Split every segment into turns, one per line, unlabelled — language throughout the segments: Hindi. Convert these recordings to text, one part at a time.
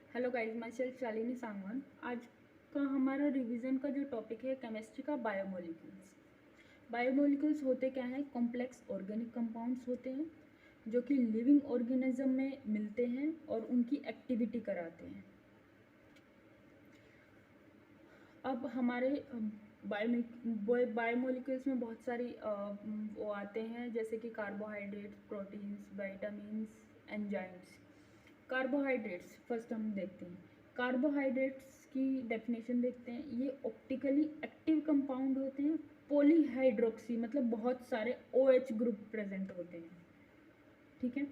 Hello guys, my self Shalini Sangwan. आज का हमारा रिवीजन का जो टॉपिक है केमिस्ट्री का बायोमोलिक्यूल्स। बायोमोलिक्यूल्स होते क्या हैं? कॉम्प्लेक्स ऑर्गेनिक कंपाउंड्स होते हैं जो कि लिविंग ऑर्गेनिज्म में मिलते हैं और उनकी एक्टिविटी कराते हैं। अब हमारे बायोमोलिक्यूल्स में बहुत सारी वो आते हैं, जैसे कि carbohydrates, proteins, vitamins, enzymes. Carbohydrates first हम देखते हैं। कार्बोहाइड्रेट्स की डेफिनेशन देखते हैं। ये ऑप्टिकली एक्टिव कंपाउंड होते हैं। पॉलीहाइड्रोक्सी मतलब बहुत सारे OH ग्रुप प्रेजेंट होते हैं, ठीक है।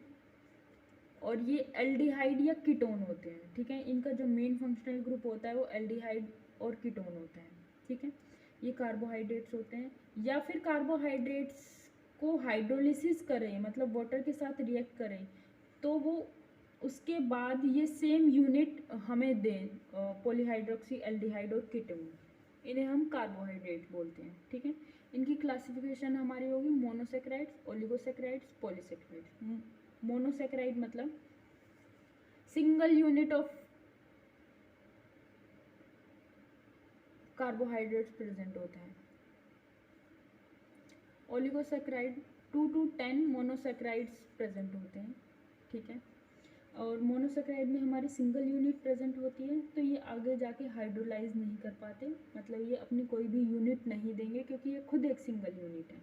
और ये एल्डिहाइड या कीटोन होते हैं, ठीक है। इनका जो मेन फंक्शनल ग्रुप होता है वो एल्डिहाइड और कीटोन होता है, ठीक है। ये कार्बोहाइड्रेट्स होते हैं। या फिर कार्बोहाइड्रेट्स को हाइड्रोलिसिस करें, मतलब वाटर के साथ रिएक्ट करें, तो वो उसके बाद ये सेम यूनिट हमें दें, पॉलीहाइड्रोक्सी, एल्डिहाइड और कीटोन। इन्हें हम कार्बोहाइड्रेट बोलते हैं, ठीक है। इनकी क्लासिफिकेशन हमारी होगी मोनोसेक्राइड्स, ओलिगोसेक्राइड्स, पॉलीसेक्राइड्स। मोनोसेक्राइड मतलब single unit of carbohydrates present होते हैं। ओलिगोसेक्राइड 2 to 10 मोनोसेक्राइड्स प्रेजेंट होते हैं, ठीक है। और मोनोसेक्राइड में हमारी सिंगल यूनिट प्रेजेंट होती है, तो ये आगे जाके हाइड्रोलाइज नहीं कर पाते, मतलब ये अपनी कोई भी यूनिट नहीं देंगे क्योंकि ये खुद एक सिंगल यूनिट है,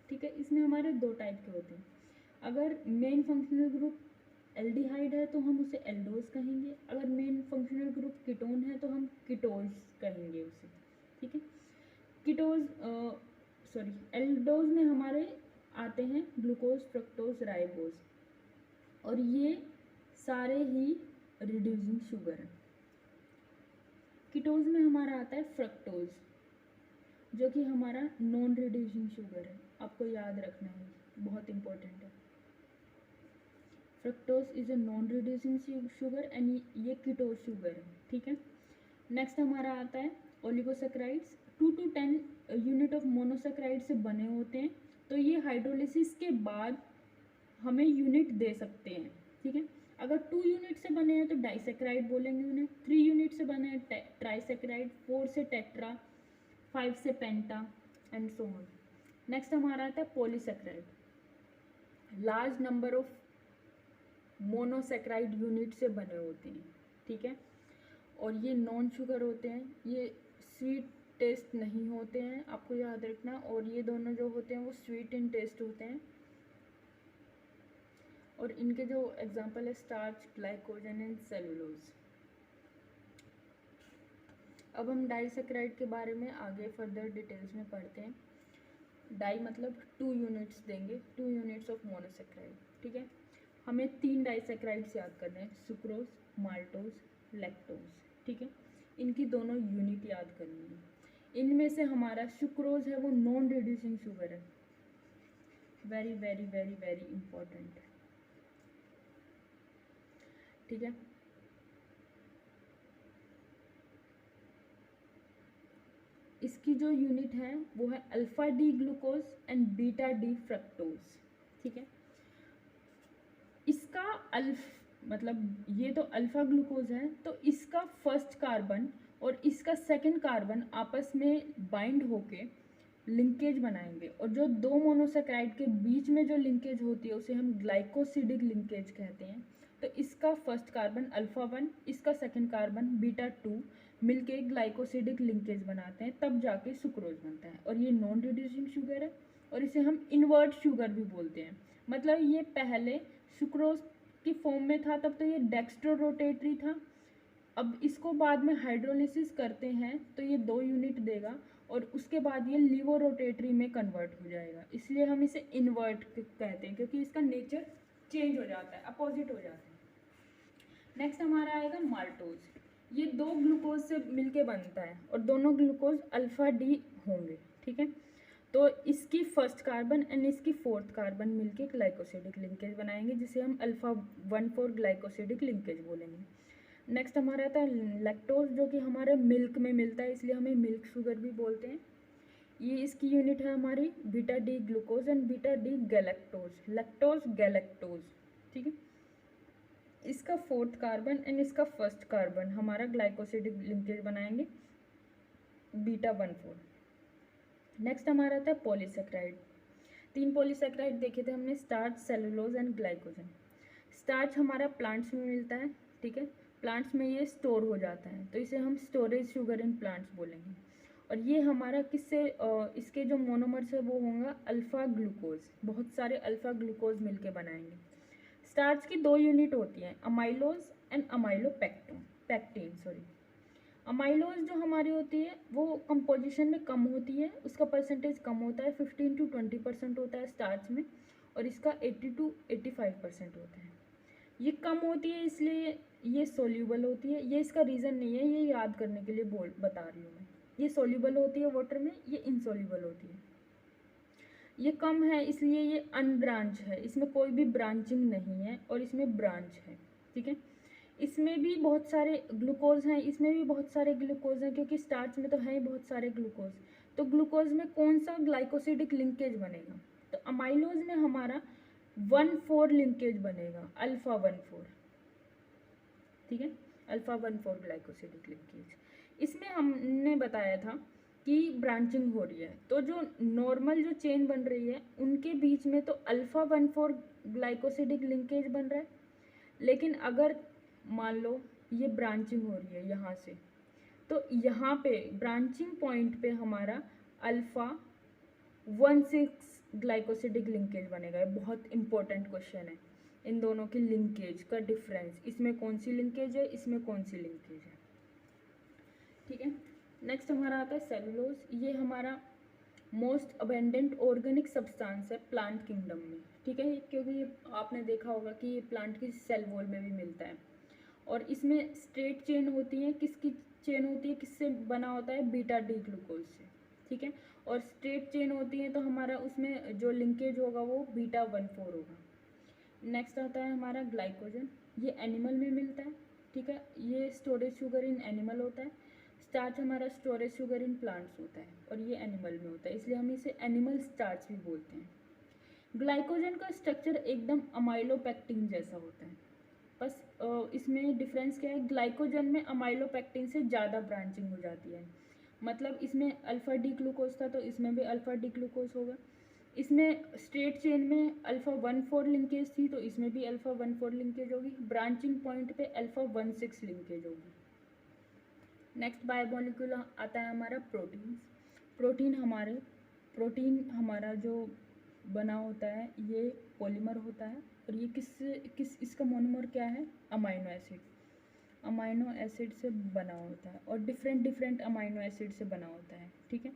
ठीक है। इसमें हमारे दो टाइप के होते हैं। अगर मेन फंक्शनल ग्रुप एल्डिहाइड है तो हम उसे एल्डोज कहेंगे। अगर मेन फंक्शनल ग्रुप कीटोन है तो हम कीटोज कहेंगे उसे, ठीक है। कीटोज एल्डोज में हमारे आते हैं ग्लूकोज, फ्रक्टोज, राइबोज, और ये सारे ही रिड्यूसिंग शुगर है। कीटोज में हमारा आता है फ्रक्टोज, जो कि हमारा नॉन रिड्यूसिंग शुगर है। आपको याद रखना है, बहुत इंपॉर्टेंट है। Fructose is a non reducing sugar and ये कीटोज शुगर है, ठीक है। नेक्स्ट हमारा आता है oligosaccharides. 2 to 10 unit of monosaccharide से बने होते हैं, तो ये हाइड्रोलिसिस के बाद हमें यूनिट दे सकते हैं, ठीक है। अगर 2 यूनिट से बने हैं तो डाइसेक्राइड बोलेंगे उन्हें। 3 यूनिट से बने हैं ट्राइसेक्राइड, 4 से टेट्रा, 5 से पेंटा एंड सो ऑन। नेक्स्ट हमारा आता है polysaccharide. Large number of monosaccharide unit से बने होते हैं, ठीक है। और ये नॉन शुगर होते हैं, ये स्वीट टेस्ट नहीं होते हैं, आपको याद रखना। और ये दोनों जो होते हैं वो स्वीट इन टेस्ट होते हैं। और इनके जो एग्जांपल है स्टार्च, ग्लाइकोजन एंड सेलुलोज। अब हम डाइसेक्राइड के बारे में आगे फर्दर डिटेल्स में पढ़ते हैं। डाई मतलब 2 यूनिट्स देंगे, 2 यूनिट्स ऑफ मोनोसेक्राइड, ठीक है। हमें 3 डाइसेक्राइड्स याद करने हैं, सुक्रोज, माल्टोज, लैक्टोज, ठीक है। इनकी दोनों यूनिट याद करनी है। इनमें से हमारा सुक्रोज है वो नॉन रिड्यूसिंग शुगर है, very very very very important, ठीक है। इसकी जो यूनिट है वो है alpha D glucose and beta D fructose, ठीक है। इसका मतलब ये तो अल्फा ग्लूकोज है, तो इसका फर्स्ट कार्बन और इसका सेकंड कार्बन आपस में बाइंड होके लिंकेज बनाएंगे, और जो दो मोनोसेक्राइड के बीच में जो लिंकेज होती है उसे हम ग्लाइकोसिडिक लिंकेज कहते हैं। तो इसका फर्स्ट कार्बन अल्फा 1, इसका सेकंड कार्बन बीटा 2 मिलके ग्लाइकोसिडिक लिंकेज बनाते हैं, तब जाके सुक्रोज बनता है। और ये नॉन रिड्यूसिंग शुगर है, और इसे हम इन्वर्ट शुगर भी बोलते हैं। मतलब ये पहले सुक्रोज की फॉर्म में था, तब तो ये डेक्स्ट्रो रोटेटरी था। अब इसको बाद में हाइड्रोलिसिस करते हैं तो ये 2 यूनिट देगा, और उसके बाद ये लिवो रोटेटरी में कन्वर्ट हो जाएगा। इसलिए हम इसे इन्वर्ट कहते हैं, क्योंकि इसका नेचर चेंज हो जाता है, अपोजिट हो जाता है। नेक्स्ट हमारा आएगा माल्टोज। ये 2 ग्लूकोज से मिलके बनता है, और दोनों ग्लूकोज अल्फा डी होंगे, ठीक है। तो इसकी फर्स्ट कार्बन एंड इसकी फोर्थ कार्बन मिलके ग्लाइकोसिडिक लिंकेज बनाएंगे, जिसे हम अल्फा 1,4 ग्लाइकोसिडिक लिंकेज बोलेंगे। नेक्स्ट हमारा आता है लैक्टोज, जो कि हमारे मिल्क में मिलता है, इसलिए हमें मिल्क शुगर भी बोलते हैं। ये इसकी यूनिट है हमारी beta D glucose and beta D galactose, lactose galactose, ठीक है। इसका फोर्थ कार्बन एंड इसका फर्स्ट कार्बन हमारा ग्लाइकोसिडिक लिंकेज बनाएंगे β14। नेक्स्ट हमारा आता है पॉलीसेक्राइड। 3 पॉलीसेक्राइड देखे थे हमने, starch, cellulose and glycogen. Starch हमारा प्लांट्स में मिलता है, ठीक है, प्लांट्स में ये स्टोर हो जाता है, तो इसे हम स्टोरेज शुगर इन प्लांट्स बोलेंगे। और ये हमारा किससे इसके जो मोनोमर्स है वो होगा अल्फा ग्लूकोज, बहुत सारे अल्फा ग्लूकोज मिलके बनाएंगे। स्टार्च की 2 यूनिट होती हैं, amylose and pectin sorry. Amylose जो हमारी होती है वो कंपोजिशन में कम होती है, उसका परसेंटेज कम होता है, 15 to 20% होता है स्टार्च में, और इसका 80 to 85% होता है। ये कम होती है इसलिए ये सोल्यूबल होती है, ये इसका रीज़न नहीं है, ये याद करने के लिए बता रही हूँ मैं। ये सोल्यूबल होती है वाटर में, ये इनसोल्यूबल होती है। ये कम है इसलिए ये अनब्रांच है, इसमें कोई भी ब्रांचिंग नहीं है, और इसमें ब्रांच है, ठीक है। इसमें भी बहुत सारे ग्लूकोज हैं, इसमें भी बहुत सारे ग्लूकोज हैं, क्योंकि स्टार्च में तो है ही बहुत सारे ग्लूकोज। तो ग्लूकोज में कौन सा ग्लाइकोसिडिक लिंकेज बनेगा, तो अमाइलोज में हमारा 1,4 लिंकेज बनेगा, अल्फा 1,4, ठीक है, अल्फा 1,4 ग्लाइकोसिडिक लिंकेज। इसमें हमने बताया था कि ब्रांचिंग हो रही है, तो जो नॉर्मल जो चेन बन रही है उनके बीच में तो अल्फा 1,4 ग्लाइकोसिडिक लिंकेज बन रहा है, लेकिन अगर मान लो ये ब्रांचिंग हो रही है यहाँ से, तो यहाँ पे ब्रांचिंग पॉइंट पे हमारा अल्फा 1,6 ग्लाइकोसिडिक लिंकेज बनेगा। ये बहुत इंपॉर्टेंट क्वेश्चन है, इन दोनों की लिंकेज का डिफरेंस, इसमें कौन सी लिंकेज है, इसमें कौन सी लिंकेज है, ठीक है। नेक्स्ट हमारा आता है सेलुलोज। ये हमारा मोस्ट अबेंडेंट ऑर्गेनिक सब्सटेंस है प्लांट किंगडम में, ठीक है, क्योंकि ये आपने देखा होगा कि ये प्लांट की सेल वॉल में भी मिलता है। और इसमें स्ट्रेट चेन होती है, किसकी चेन होती है, किससे बना होता है, बीटा डी ग्लूकोज से, ठीक है। और स्ट्रेट चेन होती है तो हमारा उसमें जो लिंकेज होगा वो β14 होगा। नेक्स्ट आता है हमारा ग्लाइकोजन। ये एनिमल में मिलता है, ठीक है, ये स्टोरेज शुगर इन एनिमल होता है। स्टार्च हमारा स्टोरेज शुगर इन प्लांट्स होता है, और ये एनिमल में होता है, इसलिए हम इसे एनिमल स्टार्च भी बोलते हैं। ग्लाइकोजन का स्ट्रक्चर एकदम अमाइलोपेक्टिन जैसा होता है, बस इसमें डिफरेंस क्या है, ग्लाइकोजन में अमाइलोपेक्टिन से ज़्यादा ब्रांचिंग हो जाती है, मतलब इसमें अल्फा डी ग्लूकोज था तो इसमें भी अल्फा डी ग्लूकोज होगा। इसमें स्ट्रेट चेन में अल्फा 1,4 लिंकेज थी तो इसमें भी अल्फा 1,4 लिंकेज होगी, ब्रांचिंग पॉइंट पे अल्फा 1,6 लिंकेज होगी। नेक्स्ट बायोमोलिक्यूल आता है हमारा प्रोटीन। प्रोटीन हमारा जो बना होता है ये पॉलीमर होता है, और ये किस इसका मोनोमर क्या है, अमाइनो एसिड से बना होता है, और डिफरेंट अमाइनो एसिड से बना होता है, ठीक है।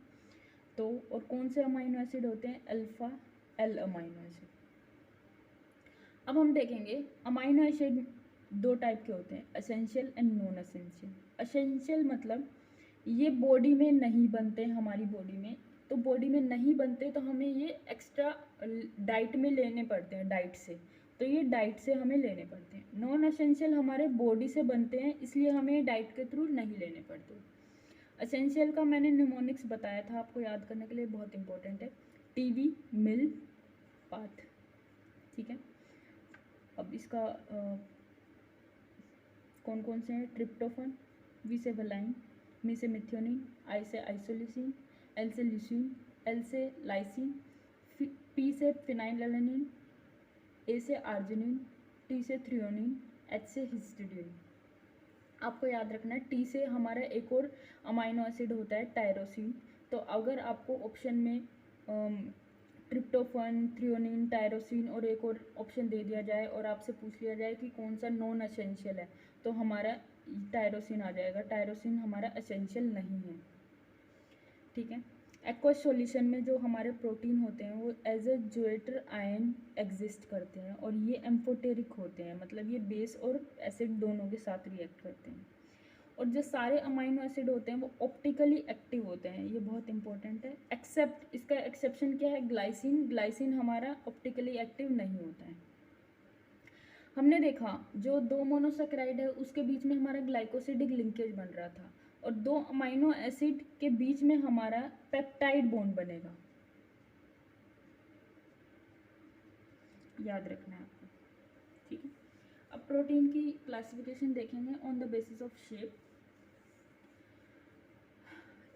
तो और कौन से अमाइनो एसिड होते हैं, अल्फा एल अमाइनो एसिड। अब हम देखेंगे अमाइनो एसिड 2 टाइप के होते हैं, essential and non essential. Essential मतलब ये बॉडी में नहीं बनते, हमारी बॉडी में तो बॉडी में नहीं बनते तो हमें ये एक्स्ट्रा डाइट में लेने पड़ते हैं, डाइट से, तो ये डाइट से हमें लेने पड़ते हैं। नॉन एसेंशियल हमारे बॉडी से बनते हैं, इसलिए हमें डाइट के थ्रू नहीं लेने पड़ते। एसेंशियल का मैंने निमोनिक्स बताया था आपको याद करने के लिए, बहुत इंपॉर्टेंट है, टीवी, मिल, पाथ, ठीक है। अब इसका कौन कौन से हैं, ट्रिप्टोफन, वी से वेलाइन, मी से मिथ्योनिन, आई से आइसोलिसिन, एल से ल्यूसीन, एल से लाइसिन, पी से फिनाइलएलेनिन, ए से आर्जिनिन, टी से थ्रियोनिन, एच से हिस्टिडीन। आपको याद रखना है टी से हमारा एक और अमाइनो एसिड होता है टायरोसिन। तो अगर आपको ऑप्शन में ट्रिप्टोफन, थ्रियोनिन, टायरोसिन और एक और ऑप्शन दे दिया जाए और आपसे पूछ लिया जाए कि कौन सा नॉन एसेंशियल है, तो हमारा टायरोसिन आ जाएगा। टायरोसिन हमारा एसेंशियल नहीं है, ठीक है। एक्वस सॉल्यूशन में जो हमारे प्रोटीन होते हैं वो as a zwitterion exist करते हैं, और ये एम्फोटेरिक होते हैं, मतलब ये बेस और एसिड दोनों के साथ रिएक्ट करते हैं। और जो सारे अमाइनो एसिड होते हैं वो ऑप्टिकली एक्टिव होते हैं, ये बहुत इंपॉर्टेंट है। एक्सेप्ट इसका एक्सेप्शन क्या है, ग्लाइसिन हमारा ऑप्टिकली एक्टिव नहीं होता है। हमने देखा जो 2 मोनोसेकेराइड है उसके बीच में हमारा ग्लाइकोसिडिक लिंकेज बन रहा था, और 2 अमाइनो एसिड के बीच में हमारा पेप्टाइड बॉन्ड बनेगा, याद रखना है आपको, ठीक है। अब प्रोटीन की क्लासिफिकेशन देखेंगे on the basis of shape.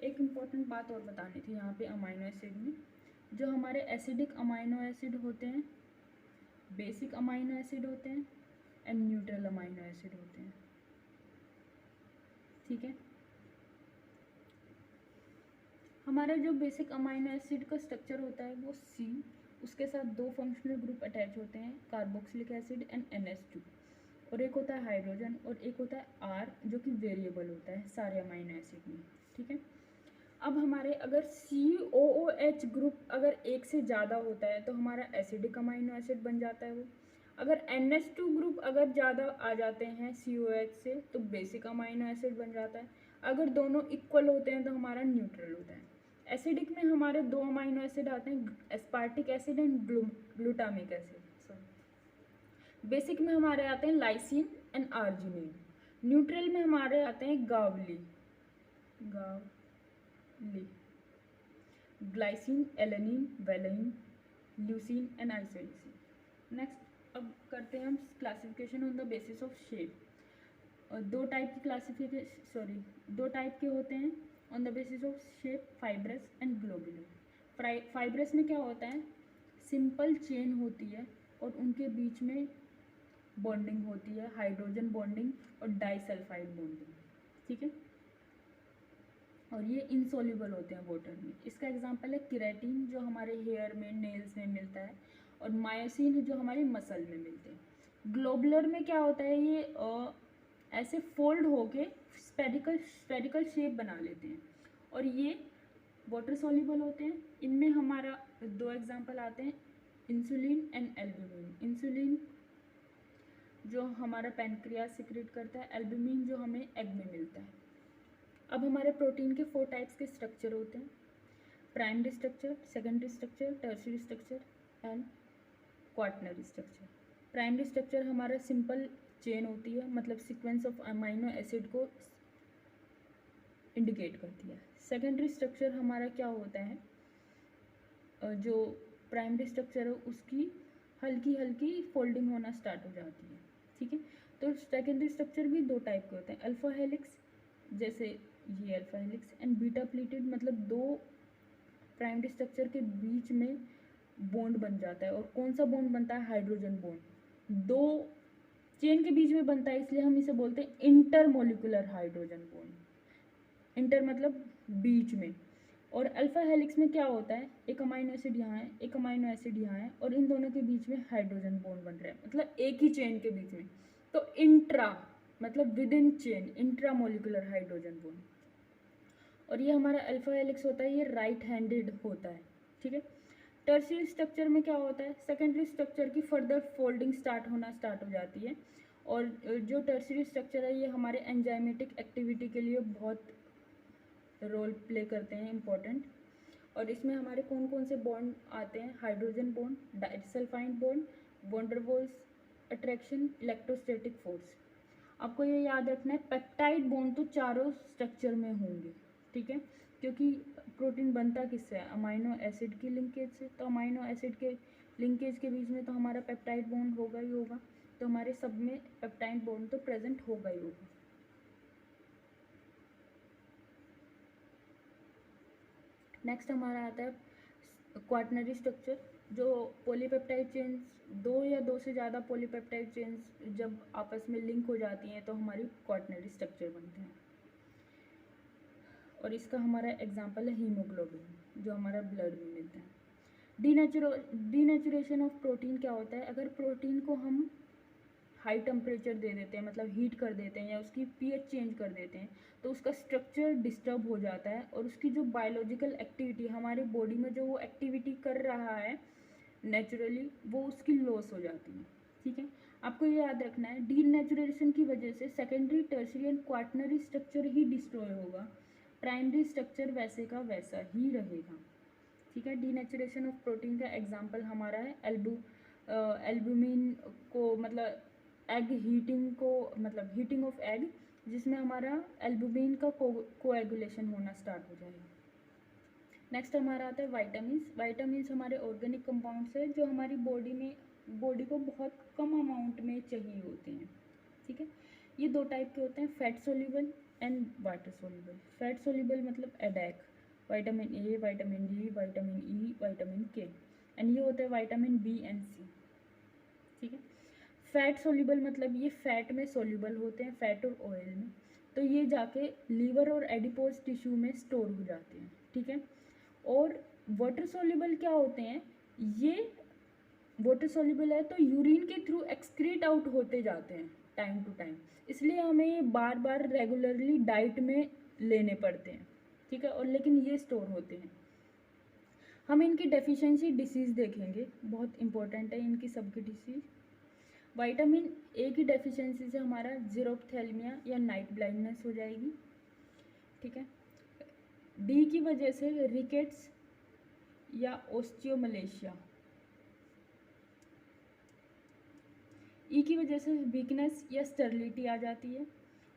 एक इम्पॉर्टेंट बात और बतानी थी यहाँ पे अमाइनो एसिड में, जो हमारे एसिडिक अमाइनो एसिड होते हैं, बेसिक अमाइनो एसिड होते हैं एंड न्यूट्रल अमाइनो एसिड होते हैं। ठीक है, हमारा जो बेसिक अमाइनो एसिड का स्ट्रक्चर होता है वो C, उसके साथ दो फंक्शनल ग्रुप अटैच होते हैं, कार्बोक्सिलिक एसिड एंड NH2, और एक होता है हाइड्रोजन और एक होता है R जो कि वेरिएबल होता है सारे अमाइनो एसिड में। ठीक है, अब हमारे अगर COOH ग्रुप अगर एक से ज़्यादा होता है तो हमारा एसिडिक अमाइनो एसिड बन जाता है वो। अगर NH2 ग्रुप अगर ज़्यादा आ जाते हैं COH से तो बेसिक अमाइनो एसिड बन जाता है। अगर दोनों इक्वल होते हैं तो हमारा न्यूट्रल होता है। एसिडिक में हमारे दो अमाइनो एसिड आते हैं, aspartic acid and glutamic acid. Basic में हमारे आते हैं लाइसिन एंड आर्जिनिन। न्यूट्रल में हमारे आते हैं Gawali, glycine, alanine, valine, leucine and isoleucine. Next अब करते हैं हम classification on the basis of shape. दो टाइप के होते हैं on the basis of shape, fibrous and globular. Fibrous में क्या होता है, सिंपल चेन होती है और उनके बीच में बॉन्डिंग होती है, हाइड्रोजन बॉन्डिंग और डाइसल्फाइड बॉन्डिंग। ठीक है, और ये इनसोल्यूबल होते हैं वाटर में। इसका एग्जांपल है केराटिन जो हमारे हेयर में, नेल्स में मिलता है, और मायोसिन जो हमारे मसल में मिलते हैं। ग्लोबुलर में क्या होता है, ये ऐसे फोल्ड होके स्पेरिकल शेप बना लेते हैं और ये वाटर सॉल्यूबल होते हैं। इनमें हमारा दो एग्जांपल आते हैं, इंसुलिन एंड एल्ब्यूमिन। इंसुलिन जो हमारा पैनक्रियास सिक्रेट करता है, एल्ब्यूमिन जो हमें एग में मिलता है। अब हमारे प्रोटीन के 4 टाइप्स के स्ट्रक्चर होते हैं, primary structure, secondary structure, tertiary structure and quaternary structure. Primary structure हमारा सिंपल चेन होती है, मतलब सीक्वेंस ऑफ अमाइनो एसिड को इंडिकेट करती है। सेकेंडरी स्ट्रक्चर हमारा क्या होता है, जो प्राइमरी स्ट्रक्चर है उसकी हल्की हल्की फोल्डिंग होना स्टार्ट हो जाती है। ठीक है, तो सेकेंडरी स्ट्रक्चर भी 2 टाइप के होते हैं, अल्फा हेलिक्स जैसे ये alpha helix and beta pleated, मतलब दो प्राइमरी स्ट्रक्चर के बीच में बॉन्ड बन जाता है। और कौन सा बॉन्ड बनता है, हाइड्रोजन बॉन्ड दो चेन के बीच में बनता है, इसलिए हम इसे बोलते हैं इंटरमोलिकुलर हाइड्रोजन बॉन्ड। इंटर मतलब बीच में। और अल्फा हेलिक्स में क्या होता है, एक अमाइनो एसिड यहाँ है, एक अमाइनो एसिड यहाँ है, और इन दोनों के बीच में हाइड्रोजन बॉन्ड बन रहा है, मतलब एक ही चेन के बीच में। तो इंट्रा मतलब with in chain, intramolecular hydrogen bond. और ये हमारा अल्फा हेलिक्स होता है, ये राइट हैंडेड होता है। ठीक है, टर्शियरी स्ट्रक्चर में क्या होता है, सेकेंडरी स्ट्रक्चर की फर्दर फोल्डिंग स्टार्ट हो जाती है। और जो टर्शियरी स्ट्रक्चर है ये हमारे एंजाइमेटिक एक्टिविटी के लिए बहुत रोल प्ले करते हैं, इम्पोर्टेंट। और इसमें हमारे कौन कौन से बॉन्ड आते हैं, hydrogen bond, disulphide bond, van der Waals attraction, electrostatic force. आपको ये याद रखना है, पेप्टाइड बॉन्ड तो चारों स्ट्रक्चर में होंगे। ठीक है, क्योंकि प्रोटीन बनता किससे है, अमाइनो एसिड की लिंकेज से। तो अमाइनो एसिड के लिंकेज के बीच में तो हमारा पेप्टाइड बॉन्ड होगा ही होगा, तो हमारे सब में पेप्टाइड बॉन्ड तो प्रेजेंट होगा ही होगा। नेक्स्ट हमारा आता है क्वाaternary स्ट्रक्चर, जो पॉलीपेप्टाइड चेन्स, दो या दो से ज़्यादा पॉलीपेप्टाइड चेन्स जब आपस में लिंक हो जाती हैं तो हमारी क्वाaternary स्ट्रक्चर बनते हैं। और इसका हमारा एग्जांपल है हीमोग्लोबिन जो हमारा ब्लड में मिलता है। डीनेचुरेशन ऑफ प्रोटीन क्या होता है, अगर प्रोटीन को हम हाई टेम्परेचर दे देते हैं, मतलब हीट कर देते हैं या उसकी pH चेंज कर देते हैं, तो उसका स्ट्रक्चर डिस्टर्ब हो जाता है और उसकी जो बायोलॉजिकल एक्टिविटी हमारे बॉडी में जो वो एक्टिविटी कर रहा है नेचुरली, वो उसकी लॉस हो जाती है। ठीक है, आपको ये याद रखना है, डीनेचुरेशन की वजह से secondary, tertiary and quaternary structure ही डिस्ट्रॉय होगा, प्राइमरी स्ट्रक्चर वैसे का वैसा ही रहेगा। ठीक है, डीनेचुरेशन ऑफ प्रोटीन का एग्जांपल हमारा है एल्ब्यूमिन को, मतलब एग हीटिंग को, मतलब हीटिंग ऑफ एग, जिसमें हमारा एल्ब्यूमिन का कोएगुलेशन होना स्टार्ट हो जाएगा। नेक्स्ट हमारा आता है वाइटामिन्स। वाइटामिन्स हमारे ऑर्गेनिक कंपाउंड्स है जो हमारी बॉडी में बॉडी को बहुत कम अमाउंट में चाहिए होते हैं, ठीक है। ये दो टाइप के होते हैं, fat soluble and water soluble. Fat soluble मतलब ADEK, vitamin A, vitamin D, vitamin E, vitamin K, and ये होते हैं विटामिन बी एंड सी, ठीक है। फैट सोल्यूबल मतलब ये फैट में सोल्यूबल होते हैं, फैट और ऑयल में, तो ये जाके लीवर और एडिपोज टिश्यू में स्टोर हो जाते हैं, ठीक है। और वाटर सोल्यूबल क्या होते हैं, ये वाटर सोल्यूबल है तो यूरिन के थ्रू एक्सक्रीट आउट होते जाते हैं टाइम टू टाइम, इसलिए हमें ये बार बार रेगुलरली डाइट में लेने पड़ते हैं, ठीक है। और लेकिन ये स्टोर होते हैं। हम इनकी डेफिशिएंसी डिसीज़ देखेंगे, बहुत इंपॉर्टेंट है इनकी सबकी डिसीज़। विटामिन ए की डेफिशिएंसी से हमारा जीरोप्थेल्मिया या नाइट ब्लाइंडनेस हो जाएगी, ठीक है। डी की वजह से रिकेट्स या ओस्टियोमलेशिया। ई की वजह से वीकनेस या स्टेरिलिटी आ जाती है।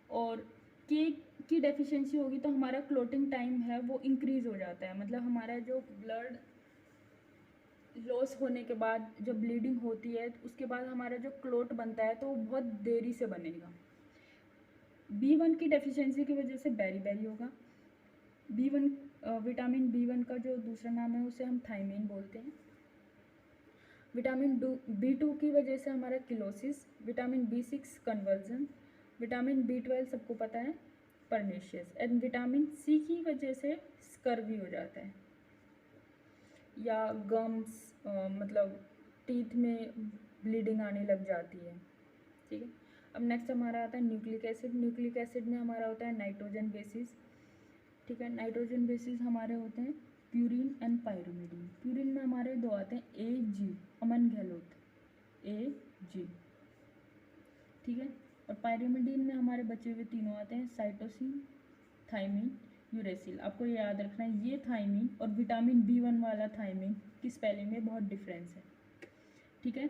और के की डेफिशिएंसी होगी तो हमारा क्लोटिंग टाइम है वो इंक्रीज़ हो जाता है, मतलब हमारा जो ब्लड लॉस होने के बाद जब ब्लीडिंग होती है उसके बाद हमारा जो क्लोट बनता है तो वो बहुत देरी से बनेगा। B1 की डेफिशिएंसी की वजह से बेरी होगा। B1 विटामिन B1 का जो दूसरा नाम है उसे हम थायमीन बोलते हैं। विटामिन B2 की वजह से हमारा cheilosis, vitamin B6 conversion, vitamin B12 सबको पता है परनीशियस, एंड विटामिन C की वजह से स्कर्वी हो जाता है या गम्स, मतलब टीथ में ब्लीडिंग आने लग जाती है, ठीक है। अब नेक्स्ट हमारा आता है न्यूक्लिक एसिड। न्यूक्लिक एसिड में हमारा होता है नाइट्रोजन बेसिस, ठीक है। नाइट्रोजन बेसिस हमारे होते हैं प्यूरिन एंड पायरिमिडीन। प्यूरिन में हमारे दो आते हैं AG, अमन गहलोत, AG, ठीक है। और पायरिमिडीन में हमारे बचे हुए तीनों आते हैं साइटोसिन, थायमीन, यूरेसिल। आपको ये याद रखना है, ये थायमीन और विटामिन B1 वाला थायमीन की स्पेलिंग में बहुत डिफरेंस है, ठीक है।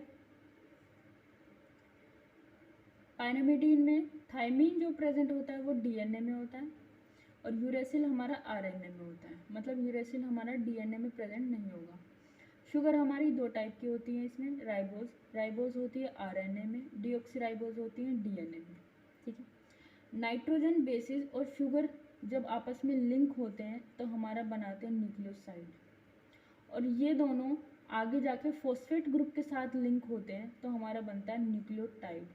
पायरिमिडीन में थायमीन जो प्रेजेंट होता है वो DNA में होता है और यूरेसिल हमारा RNA में होता है, मतलब यूरेसिल हमारा DNA में प्रेजेंट नहीं होगा। शुगर हमारी दो टाइप की होती है इसमें, राइबोज होती है RNA में, डीऑक्सीराइबोज होती है DNA में, ठीक है। नाइट्रोजन बेसिस और शुगर जब आपस में लिंक होते हैं तो हमारा बनाते हैं न्यूक्लियोसाइड, और ये दोनों आगे जाके फॉस्फेट ग्रुप के साथ लिंक होते हैं तो हमारा बनता है न्यूक्लियोटाइड,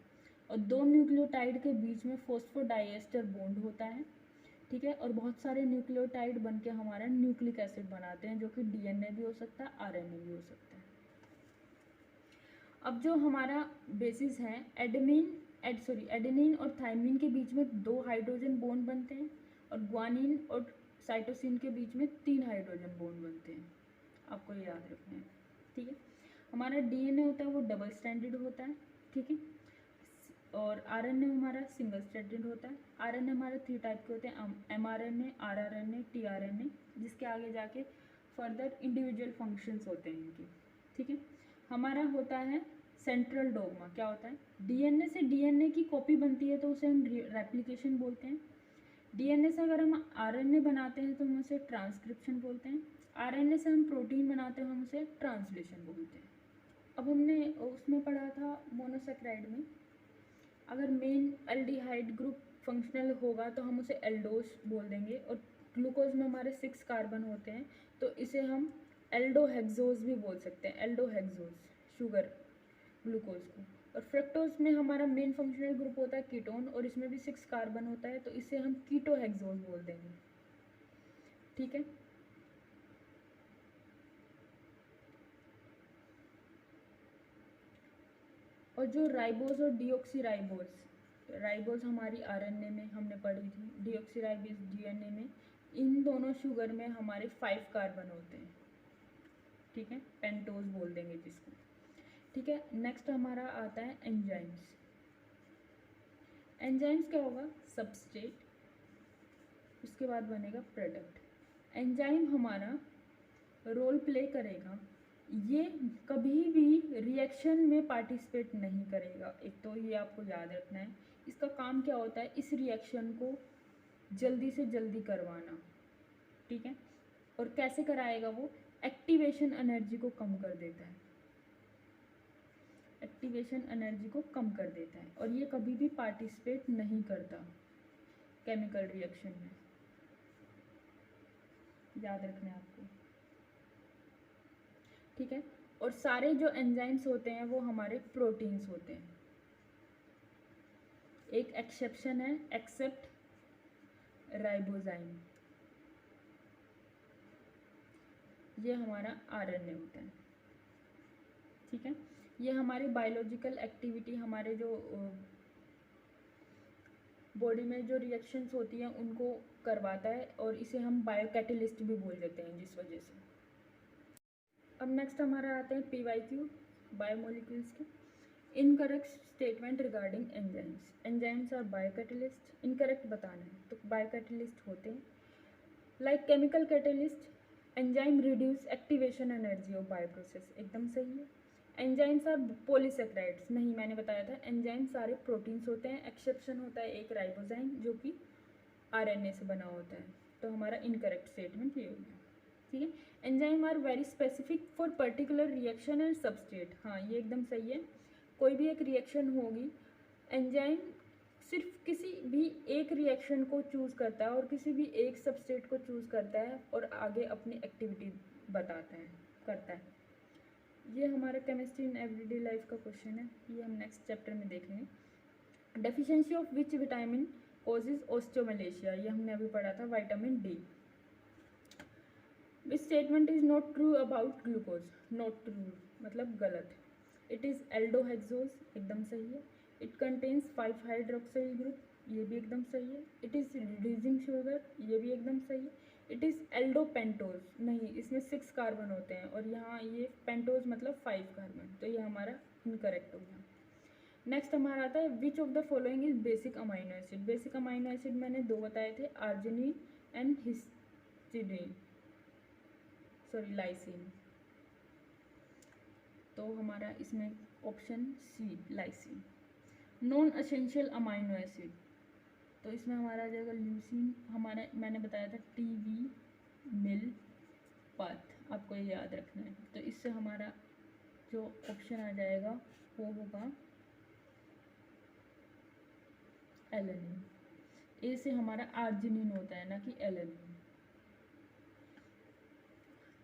और दो न्यूक्लियोटाइड के बीच में फॉस्फोडाइएस्टर बॉन्ड होता है, ठीक है। और बहुत सारे न्यूक्लियोटाइड बन के हमारा न्यूक्लिक एसिड बनाते हैं जो कि DNA भी हो सकता है, RNA भी हो सकता है। अब जो हमारा बेसिस है एडेनिन और थायमीन के बीच में 2 हाइड्रोजन बॉन्ड बनते हैं, और ग्वानिन और साइटोसिन के बीच में 3 हाइड्रोजन बॉन्ड बनते हैं, आपको ये याद रखना है, ठीक है। हमारा DNA होता है वो डबल स्ट्रैंडेड होता है, ठीक है। और RNA हमारा सिंगल स्ट्रैंडेड होता है। RNA हमारे 3 टाइप के होते हैं, mRNA, rRNA, tRNA, जिसके आगे जाके फर्दर इंडिविजुअल फंक्शंस होते हैं इनके, ठीक है। हमारा होता है सेंट्रल डोग्मा। क्या होता है, DNA से DNA की कॉपी बनती है तो उसे हम रेप्लिकेशन बोलते हैं। DNA से अगर हम RNA बनाते हैं तो हम उसे ट्रांसक्रिप्शन बोलते हैं। RNA से हम प्रोटीन बनाते हैं, हम उसे ट्रांसलेशन बोलते हैं। अब हमने उसमें पढ़ा था मोनोसेक्राइड में, अगर मेन एल्डिहाइड ग्रुप फंक्शनल होगा तो हम उसे एल्डोस बोल देंगे, और ग्लूकोज में हमारे 6 कार्बन होते हैं तो इसे हम एल्डोहेक्सोज भी बोल सकते हैं, एल्डोहेक्सोज शुगर ग्लूकोज को। और फ्रक्टोज में हमारा मेन फंक्शनल ग्रुप होता है कीटोन और इसमें भी 6 कार्बन होता है तो इसे हम कीटोहेक्सोज बोल देंगे, ठीक है। और जो राइबोज और डीऑक्सीराइबोज, राइबोज हमारी RNA में हमने पढ़ी थी, डीऑक्सीराइबोज DNA में, इन दोनों शुगर में हमारे 5 कार्बन होते हैं, ठीक है, पेंटोज बोल देंगे जिसको, ठीक है। नेक्स्ट हमारा आता है एंजाइम्स। एंजाइम्स क्या होगा, सबस्ट्रेट, उसके बाद बनेगा प्रोडक्ट। एंजाइम हमारा रोल प्ले करेगा, ये कभी भी रिएक्शन में पार्टिसिपेट नहीं करेगा, एक तो ये आपको याद रखना है। इसका काम क्या होता है, इस रिएक्शन को जल्दी से जल्दी करवाना, ठीक है। और कैसे कराएगा वो, एक्टिवेशन एनर्जी को कम कर देता है। एक्टिवेशन एनर्जी को कम कर देता है और ये कभी भी पार्टिसिपेट नहीं करता केमिकल रिएक्शन में, याद रखना है आपको, ठीक है। और सारे जो एंजाइम्स होते हैं वो हमारे प्रोटीन्स होते हैं। एक एक्सेप्शन है, एक्सेप्ट राइबोजाइम, ये हमारा आरएनए होता है, ठीक है। ये हमारी बायोलॉजिकल एक्टिविटी, हमारे जो बॉडी में जो रिएक्शंस होती हैं उनको करवाता है और इसे हम बायोकैटलिस्ट भी बोल देते हैं जिस वजह से। अब नेक्स्ट हमारा आते हैं PYQ बायोमोलिक्यूल्स के। Incorrect statement regarding enzymes, enzymes are biocatalyst, incorrect बताना है तो बायोकैटलिस्ट होते हैं। Like chemical catalyst, enzyme reduce activation energy of bio process, एकदम सही है। एंजाइम्स आर पॉलीसेक्राइड्स, नहीं मैंने बताया था एंजाइम सारे प्रोटीन्स होते हैं, एक्सेप्शन होता है एक राइबोजाइम जो कि RNA से बना होता है, तो हमारा इनकरेक्ट स्टेटमेंट ये हो गया, ठीक है। Enzyme are very specific for particular reaction and substrate, हाँ ये एकदम सही है। कोई भी एक रिएक्शन होगी, एंजाइम सिर्फ किसी भी एक रिएक्शन को चूज़ करता है और किसी भी एक सबस्ट्रेट को चूज़ करता है और आगे अपनी एक्टिविटी बताता है, करता है। ये हमारा केमिस्ट्री इन एवरीडे लाइफ का क्वेश्चन है, ये हम नेक्स्ट चैप्टर में देखेंगे। Deficiency of which vitamin causes osteomalacia, ये हमने अभी पढ़ा था, vitamin D। Which statement is not true about glucose, not true मतलब गलत। इट इज़ एल्डोहेक्सोज, एकदम सही है। इट कंटेन्स 5 हाइड्रोक्साइल ग्रुप, ये भी एकदम सही है। इट इज़ रिड्यूसिंग शुगर, ये भी एकदम सही है। इट इज़ एल्डोपेंटोज, नहीं इसमें 6 कार्बन होते हैं और यहाँ ये पेंटोज मतलब 5 कार्बन, तो ये हमारा इनकरेक्ट हो गया। नेक्स्ट हमारा आता है which of the following is basic amino acid. Basic amino acid मैंने 2 बताए थे, arginine and histidine, sorry lysine, तो हमारा इसमें option C lysine. Non essential amino acid, तो इसमें हमारा आ जाएगा ल्यूसीन, हमारा मैंने बताया था TV मिल पाथ, आपको ये याद रखना है। तो इससे हमारा जो ऑप्शन आ जाएगा वो होगा एलेनिन। ए से हमारा आर्जिनिन होता है ना कि एलेनिन।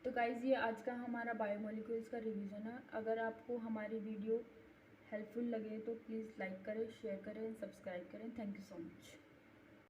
तो गाइज़ ये आज का हमारा बायोमोलिक्यूल्स का रिवीजन है। अगर आपको हमारी वीडियो हेल्पफुल लगे तो प्लीज़ लाइक करें, शेयर करें, सब्सक्राइब करें। Thank you so much.